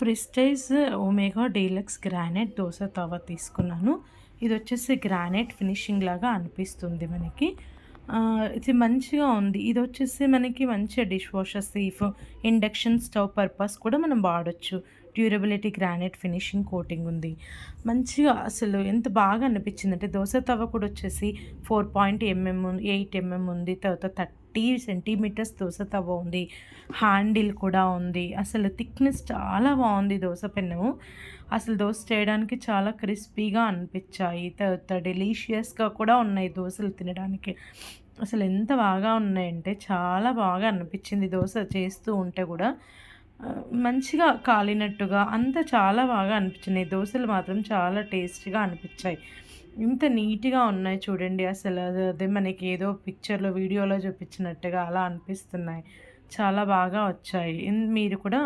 Prestige omega deluxe granite dosa తవ తీసుకున్నాను. ఇదొచ్చేసి granite finishing లాగా అనిపిస్తుంది మనకి. ఇది మంచిగా ఉంది. ఇదొచ్చేసి మనకి మంచిగా dish washer safe, induction stove purpose కూడా మనం వాడొచ్చు. డ్యూరబిలిటీ గ్రానైట్ ఫినిషింగ్ కోటింగ్ ఉంది. మంచిగా అసలు ఎంత బాగా అనిపించిందంటే దోస తవ కూడా వచ్చేసి 4 ఎంఎం, 8 ఎంఎం ఉంది. తర్వాత 30 సెంటీమీటర్స్ దోస తవ ఉంది. హ్యాండిల్ కూడా ఉంది. అసలు థిక్‌నెస్ చాలా బావుంది దోస పెన్ను. అసలు దోస చేయడానికి చాలా క్రిస్పీగా అనిపిచ్చాయి. తర్వాత డెలీషియస్‌గా కూడా ఉన్నాయి దోసలు తినడానికి. అసలు ఎంత బాగా ఉన్నాయంటే చాలా బాగా అనిపిచ్చింది దోస చేస్తూ ఉంటే గూడా. మంచిగా కాలినట్టుగా అంతా చాలా బాగా అనిపించినాయి. దోసలు మాత్రం చాలా టేస్టీగా అనిపిచ్చాయి. ఇంత నీట్‌గా ఉన్నాయి చూడండి అసలు. అదే మనకేదో పిక్చర్‌లో, వీడియోలో చూపించినట్టుగా అలా అనిపిస్తున్నాయి. చాలా బాగా వచ్చాయి. మీరు కూడా